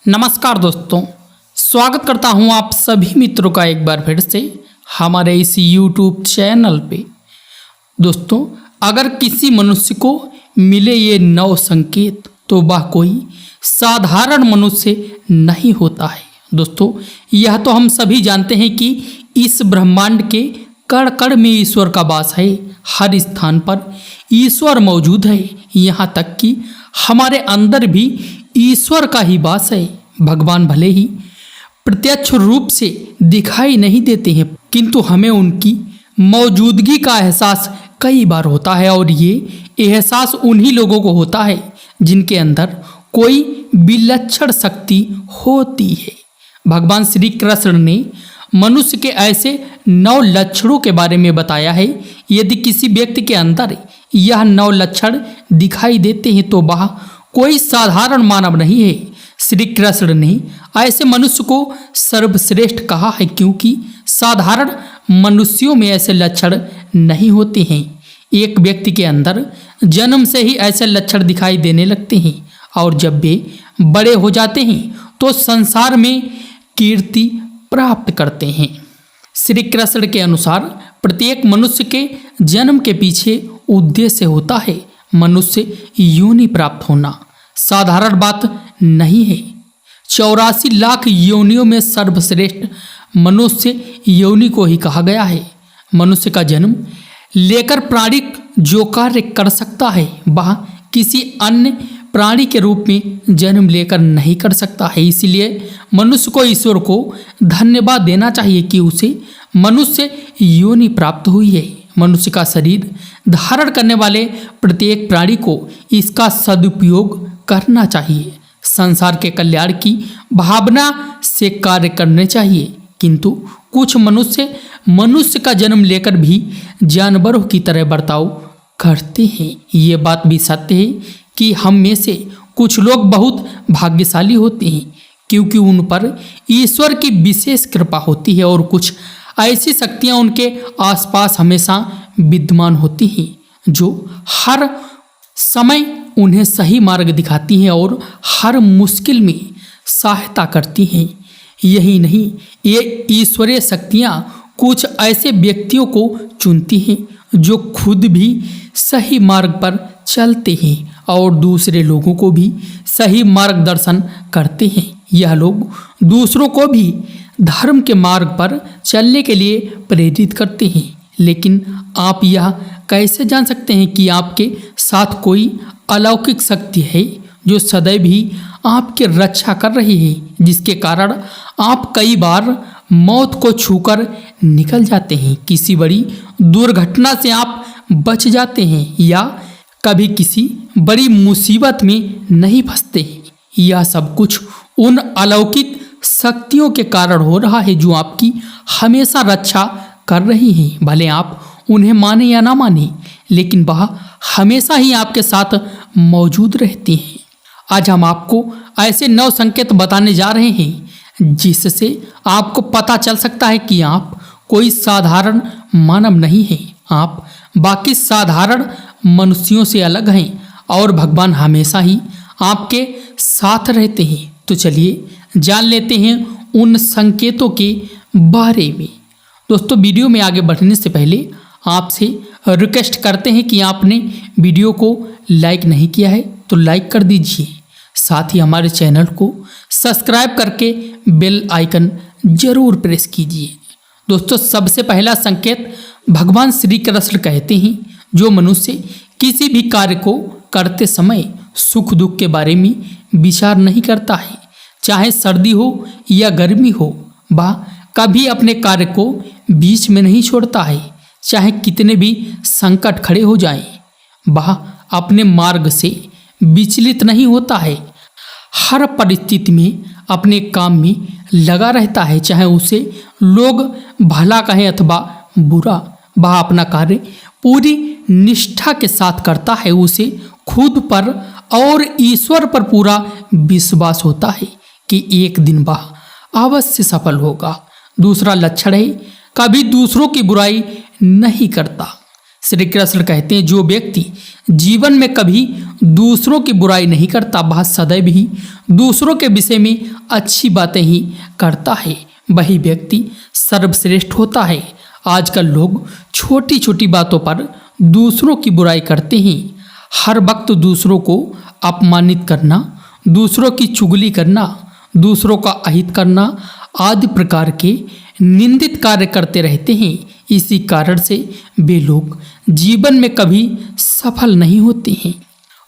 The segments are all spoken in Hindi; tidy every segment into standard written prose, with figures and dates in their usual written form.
नमस्कार दोस्तों, स्वागत करता हूं आप सभी मित्रों का एक बार फिर से हमारे इस YouTube चैनल पे। दोस्तों, अगर किसी मनुष्य को मिले ये 9 संकेत तो वह कोई साधारण मनुष्य नहीं होता है। दोस्तों, यह तो हम सभी जानते हैं कि इस ब्रह्मांड के कण कण में ईश्वर का वास है। हर स्थान पर ईश्वर मौजूद है, यहाँ तक कि हमारे अंदर भी ईश्वर का ही वास है। भगवान भले ही प्रत्यक्ष रूप से दिखाई नहीं देते हैं, किंतु हमें उनकी मौजूदगी का एहसास कई बार होता है, और ये एहसास उन्हीं लोगों को होता है जिनके अंदर कोई विलक्षण शक्ति होती है। भगवान श्री कृष्ण ने मनुष्य के ऐसे 9 लक्षणों के बारे में बताया है। यदि किसी व्यक्ति के अंदर यह 9 लक्षण दिखाई देते हैं तो वह कोई साधारण मानव नहीं है। श्री कृष्ण ने ऐसे मनुष्य को सर्वश्रेष्ठ कहा है, क्योंकि साधारण मनुष्यों में ऐसे लक्षण नहीं होते हैं। एक व्यक्ति के अंदर जन्म से ही ऐसे लक्षण दिखाई देने लगते हैं, और जब वे बड़े हो जाते हैं तो संसार में कीर्ति प्राप्त करते हैं। श्री कृष्ण के अनुसार प्रत्येक मनुष्य के जन्म के पीछे उद्देश्य होता है। मनुष्य योनि प्राप्त होना साधारण बात नहीं है। 84 लाख योनियों में सर्वश्रेष्ठ मनुष्य योनि को ही कहा गया है। मनुष्य का जन्म लेकर प्राणी जो कार्य कर सकता है वह किसी अन्य प्राणी के रूप में जन्म लेकर नहीं कर सकता है। इसलिए मनुष्य को ईश्वर को धन्यवाद देना चाहिए कि उसे मनुष्य योनि प्राप्त हुई है। मनुष्य का शरीर धारण करने वाले प्रत्येक प्राणी को इसका सदुपयोग करना चाहिए। संसार के कल्याण की भावना से कार्य करने चाहिए, किंतु कुछ मनुष्य का जन्म लेकर भी जानवरों की तरह बर्ताव करते हैं। ये बात भी सत्य है कि हम में से कुछ लोग बहुत भाग्यशाली होते हैं, क्योंकि उन पर ईश्वर की विशेष कृपा होती है, और कुछ ऐसी शक्तियाँ उनके आसपास हमेशा विद्यमान होती हैं जो हर समय उन्हें सही मार्ग दिखाती हैं और हर मुश्किल में सहायता करती हैं। यही नहीं, ये ईश्वरीय शक्तियाँ कुछ ऐसे व्यक्तियों को चुनती हैं जो खुद भी सही मार्ग पर चलते हैं और दूसरे लोगों को भी सही मार्गदर्शन करते हैं। यह लोग दूसरों को भी धर्म के मार्ग पर चलने के लिए प्रेरित करते हैं। लेकिन आप यह कैसे जान सकते हैं कि आपके साथ कोई अलौकिक शक्ति है जो सदैव ही आपकी रक्षा कर रही है, जिसके कारण आप कई बार मौत को छूकर निकल जाते हैं, किसी बड़ी दुर्घटना से आप बच जाते हैं, या कभी किसी बड़ी मुसीबत में नहीं फंसते हैं। यह सब कुछ उन अलौकिक शक्तियों के कारण हो रहा है जो आपकी हमेशा रक्षा कर रही हैं। भले आप उन्हें माने या ना माने, लेकिन वह हमेशा ही आपके साथ मौजूद रहती हैं। आज हम आपको ऐसे 9 संकेत बताने जा रहे हैं जिससे आपको पता चल सकता है कि आप कोई साधारण मानव नहीं हैं। आप बाकी साधारण मनुष्यों से अलग हैं और भगवान हमेशा ही आपके साथ रहते हैं। तो चलिए जान लेते हैं उन संकेतों के बारे में। दोस्तों, वीडियो में आगे बढ़ने से पहले आपसे रिक्वेस्ट करते हैं कि आपने वीडियो को लाइक नहीं किया है तो लाइक कर दीजिए, साथ ही हमारे चैनल को सब्सक्राइब करके बेल आइकन जरूर प्रेस कीजिए। दोस्तों, सबसे पहला संकेत भगवान श्री कृष्ण कहते हैं, जो मनुष्य किसी भी कार्य को करते समय सुख दुख के बारे में विचार नहीं करता है, चाहे सर्दी हो या गर्मी हो, वह कभी अपने कार्य को बीच में नहीं छोड़ता है। चाहे कितने भी संकट खड़े हो जाएं, वह अपने मार्ग से विचलित नहीं होता है। हर परिस्थिति में अपने काम में लगा रहता है, चाहे उसे लोग भला कहें अथवा बुरा। वह अपना कार्य पूरी निष्ठा के साथ करता है। उसे खुद पर और ईश्वर पर पूरा विश्वास होता है कि एक दिन वह अवश्य सफल होगा। दूसरा लक्षण है, कभी दूसरों की बुराई नहीं करता। श्री कृष्ण कहते हैं, जो व्यक्ति जीवन में कभी दूसरों की बुराई नहीं करता, वह सदैव ही दूसरों के विषय में अच्छी बातें ही करता है, वही व्यक्ति सर्वश्रेष्ठ होता है। आजकल लोग छोटी छोटी बातों पर दूसरों की बुराई करते हैं। हर वक्त दूसरों को अपमानित करना, दूसरों की चुगली करना, दूसरों का अहित करना आदि प्रकार के निंदित कार्य करते रहते हैं। इसी कारण से वे लोग जीवन में कभी सफल नहीं होते हैं।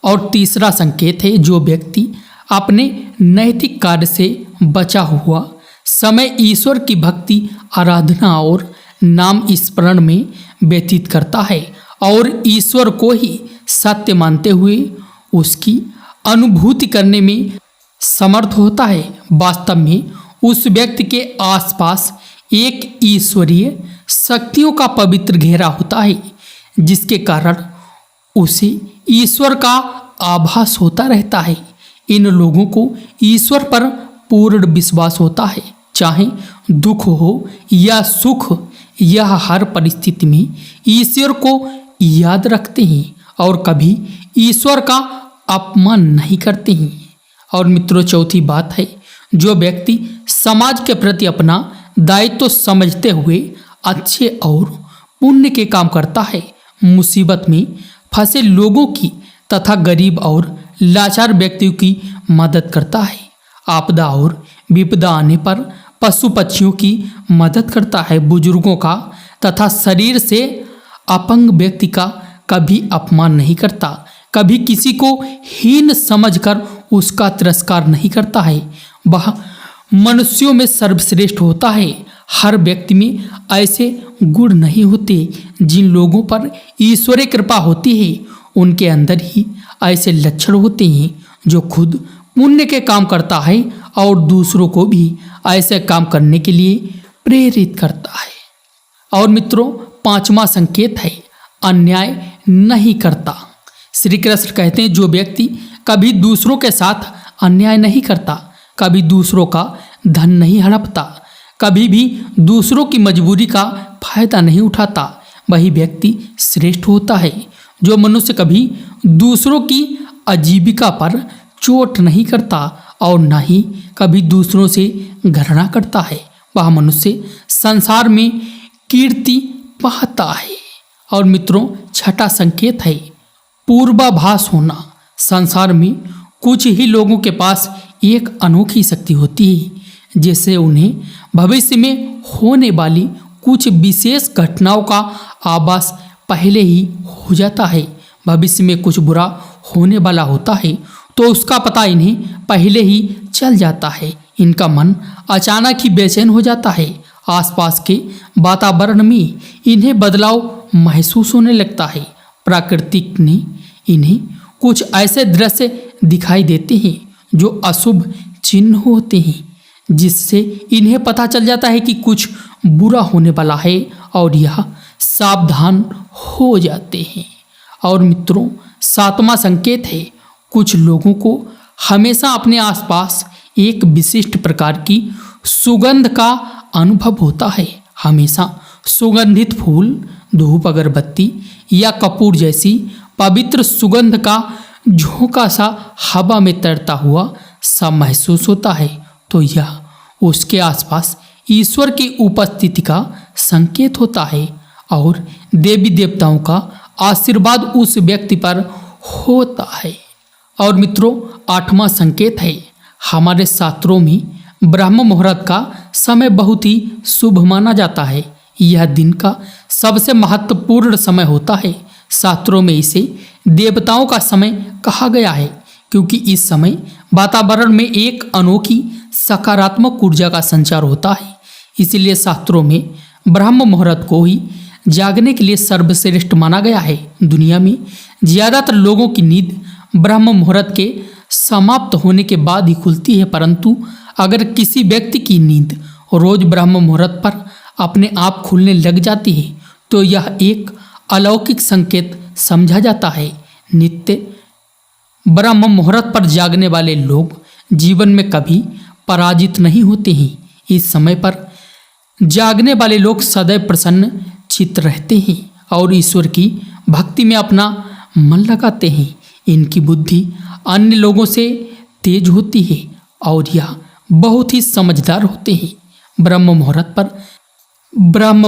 और तीसरा संकेत है, जो व्यक्ति अपने नैतिक कार्य से बचा हुआ समय ईश्वर की भक्ति, आराधना और नाम स्मरण में व्यतीत करता है और ईश्वर को ही सत्य मानते हुए उसकी अनुभूति करने में समर्थ होता है। वास्तव में उस व्यक्ति के आसपास एक ईश्वरीय शक्तियों का पवित्र घेरा होता है, जिसके कारण उसे ईश्वर का आभास होता रहता है। इन लोगों को ईश्वर पर पूर्ण विश्वास होता है। चाहे दुख हो या सुख, यह हर परिस्थिति में ईश्वर को याद रखते हैं और कभी ईश्वर का अपमान नहीं करते हैं। और मित्रों, चौथी बात है, जो व्यक्ति समाज के प्रति अपना दायित्व समझते हुए अच्छे और पुण्य के काम करता है, मुसीबत में फंसे लोगों की तथा गरीब और लाचार व्यक्तियों की मदद करता है, आपदा और विपदा आने पर पशु पक्षियों की मदद करता है, बुजुर्गों का तथा शरीर से अपंग व्यक्ति का कभी अपमान नहीं करता, कभी किसी को हीन समझकर उसका तिरस्कार नहीं करता है, वह मनुष्यों में सर्वश्रेष्ठ होता है। हर व्यक्ति में ऐसे गुण नहीं होते। जिन लोगों पर ईश्वरीय कृपा होती है, उनके अंदर ही ऐसे लक्षण होते हैं जो खुद पुण्य के काम करता है और दूसरों को भी ऐसे काम करने के लिए प्रेरित करता है। और मित्रों, पांचवा संकेत है, अन्याय नहीं करता। श्री कृष्ण कहते हैं, जो व्यक्ति कभी दूसरों के साथ अन्याय नहीं करता, कभी दूसरों का धन नहीं हड़पता, कभी भी दूसरों की मजबूरी का फायदा नहीं उठाता, वही व्यक्ति श्रेष्ठ होता है। जो मनुष्य कभी दूसरों की आजीविका पर चोट नहीं करता और न ही कभी दूसरों से घृणा करता है, वह मनुष्य संसार में कीर्ति पाता है। और मित्रों, छठा संकेत है, पूर्वाभास होना। संसार में कुछ ही लोगों के पास एक अनोखी शक्ति होती है, जिससे उन्हें भविष्य में होने वाली कुछ विशेष घटनाओं का आभास पहले ही हो जाता है। भविष्य में कुछ बुरा होने वाला होता है तो उसका पता इन्हें पहले ही चल जाता है। इनका मन अचानक ही बेचैन हो जाता है। आसपास के वातावरण में इन्हें बदलाव महसूस होने लगता है। प्राकृतिक ने इन्हें कुछ ऐसे दृश्य दिखाई देते हैं जो अशुभ चिन्ह होते हैं, जिससे इन्हें पता चल जाता है कि कुछ बुरा होने वाला है और यह सावधान हो जाते हैं। और मित्रों, सातवां संकेत है, कुछ लोगों को हमेशा अपने आसपास एक विशिष्ट प्रकार की सुगंध का अनुभव होता है। हमेशा सुगंधित फूल, धूप, अगरबत्ती या कपूर जैसी पवित्र सुगंध का झोंका सा हवा में तैरता हुआ सा महसूस होता है, तो यह उसके आसपास ईश्वर की उपस्थिति का संकेत होता है और देवी देवताओं का आशीर्वाद उस व्यक्ति पर होता है। और मित्रों, आठवां संकेत है, हमारे शास्त्रों में ब्रह्म मुहूर्त का समय बहुत ही शुभ माना जाता है। यह दिन का सबसे महत्वपूर्ण समय होता है। शास्त्रों में इसे देवताओं का समय कहा गया है, क्योंकि इस समय वातावरण में एक अनोखी सकारात्मक ऊर्जा का संचार होता है। इसीलिए शास्त्रों में ब्रह्म मुहूर्त को ही जागने के लिए सर्वश्रेष्ठ माना गया है। दुनिया में ज़्यादातर लोगों की नींद ब्रह्म मुहूर्त के समाप्त होने के बाद ही खुलती है, परंतु अगर किसी व्यक्ति की नींद रोज ब्रह्म मुहूर्त पर अपने आप खुलने लग जाती है तो यह एक अलौकिक संकेत समझा जाता है। नित्य ब्रह्म मुहूर्त पर जागने वाले लोग जीवन में कभी पराजित नहीं होते हैं। इस समय पर जागने वाले लोग सदैव प्रसन्न चित्त रहते हैं और ईश्वर की भक्ति में अपना मन लगाते हैं। इनकी बुद्धि अन्य लोगों से तेज होती है और यह बहुत ही समझदार होते हैं। ब्रह्म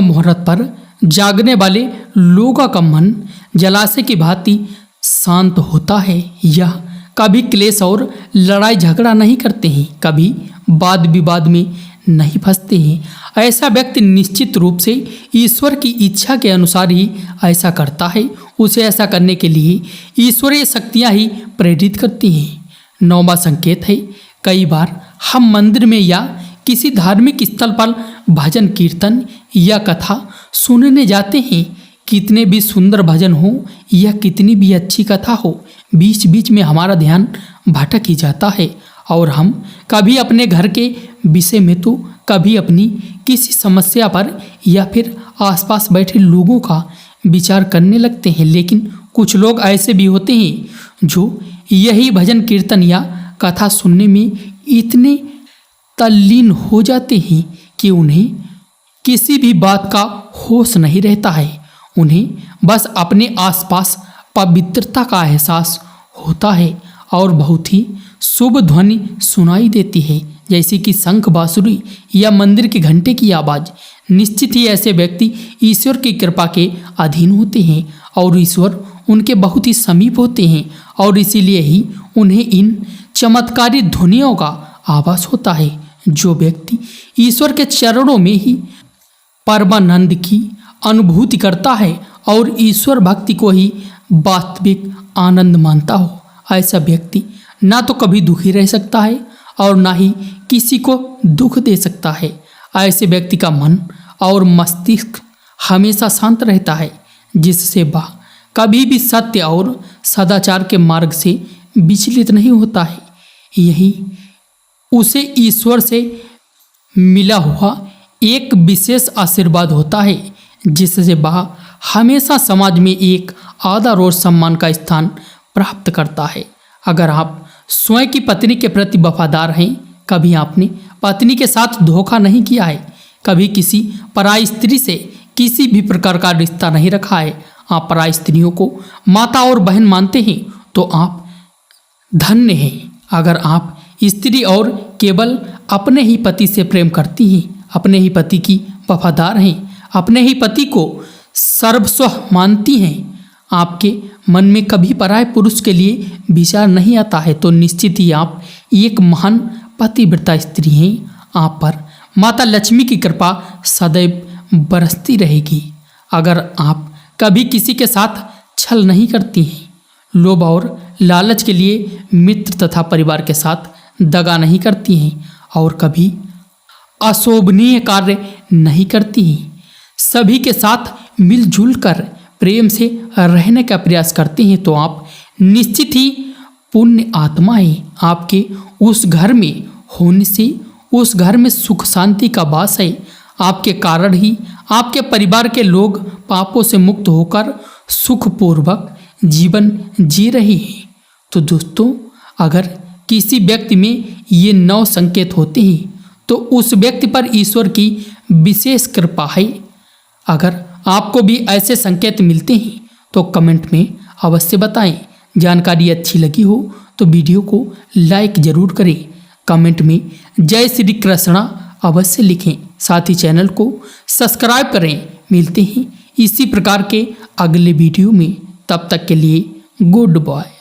मुहूर्त पर जागने वाले लोगों का मन जलाशय की भांति शांत होता है। यह कभी क्लेश और लड़ाई झगड़ा नहीं करते हैं, कभी वाद विवाद में नहीं फंसते हैं। ऐसा व्यक्ति निश्चित रूप से ईश्वर की इच्छा के अनुसार ही ऐसा करता है। उसे ऐसा करने के लिए ईश्वरीय शक्तियाँ ही प्रेरित करती हैं। 9वां संकेत है, कई बार हम मंदिर में या किसी धार्मिक स्थल पर भजन कीर्तन या कथा सुनने जाते हैं। कितने भी सुंदर भजन हो या कितनी भी अच्छी कथा हो, बीच बीच में हमारा ध्यान भटक ही जाता है और हम कभी अपने घर के विषय में तो कभी अपनी किसी समस्या पर या फिर आसपास बैठे लोगों का विचार करने लगते हैं। लेकिन कुछ लोग ऐसे भी होते हैं जो यही भजन कीर्तन या कथा सुनने में इतने तल्लीन हो जाते हैं कि उन्हें किसी भी बात का होश नहीं रहता है। उन्हें बस अपने आसपास पवित्रता का एहसास होता है और बहुत ही शुभ ध्वनि सुनाई देती है, जैसे कि शंख बांसुरी या मंदिर के घंटे की आवाज़। निश्चित ही ऐसे व्यक्ति ईश्वर की कृपा के अधीन होते हैं और ईश्वर उनके बहुत ही समीप होते हैं और इसीलिए ही उन्हें इन चमत्कारी ध्वनियों का आभास होता है। जो व्यक्ति ईश्वर के चरणों में ही परमानंद की अनुभूति करता है और ईश्वर भक्ति को ही वास्तविक आनंद मानता हो, ऐसा व्यक्ति ना तो कभी दुखी रह सकता है और ना ही किसी को दुख दे सकता है। ऐसे व्यक्ति का मन और मस्तिष्क हमेशा शांत रहता है, जिससे वह कभी भी सत्य और सदाचार के मार्ग से विचलित नहीं होता है। यही उसे ईश्वर से मिला हुआ एक विशेष आशीर्वाद होता है, जिससे वह हमेशा समाज में एक आदर और सम्मान का स्थान प्राप्त करता है। अगर आप स्वयं की पत्नी के प्रति वफादार हैं, कभी आपने पत्नी के साथ धोखा नहीं किया है, कभी किसी पराई स्त्री से किसी भी प्रकार का रिश्ता नहीं रखा है, आप पराई स्त्रियों को माता और बहन मानते हैं, तो आप धन्य हैं। अगर आप स्त्री और केवल अपने ही पति से प्रेम करती हैं, अपने ही पति की वफादार हैं, अपने ही पति को सर्वस्व मानती हैं, आपके मन में कभी पराये पुरुष के लिए विचार नहीं आता है, तो निश्चित ही आप एक महान पतिव्रता स्त्री हैं। आप पर माता लक्ष्मी की कृपा सदैव बरसती रहेगी। अगर आप कभी किसी के साथ छल नहीं करती हैं, लोभ और लालच के लिए मित्र तथा परिवार के साथ दगा नहीं करती हैं और कभी अशोभनीय कार्य नहीं करती हैं, सभी के साथ मिलजुल कर प्रेम से रहने का प्रयास करते हैं, तो आप निश्चित ही पुण्य आत्मा हैं। आपके उस घर में होने से उस घर में सुख शांति का वास है। आपके कारण ही आपके परिवार के लोग पापों से मुक्त होकर सुखपूर्वक जीवन जी रहे हैं। तो दोस्तों, अगर किसी व्यक्ति में ये 9 संकेत होते हैं तो उस व्यक्ति पर ईश्वर की विशेष कृपा है। अगर आपको भी ऐसे संकेत मिलते हैं तो कमेंट में अवश्य बताएं। जानकारी अच्छी लगी हो तो वीडियो को लाइक ज़रूर करें। कमेंट में जय श्री कृष्णा अवश्य लिखें। साथ ही चैनल को सब्सक्राइब करें। मिलते हैं इसी प्रकार के अगले वीडियो में। तब तक के लिए गुड बाय।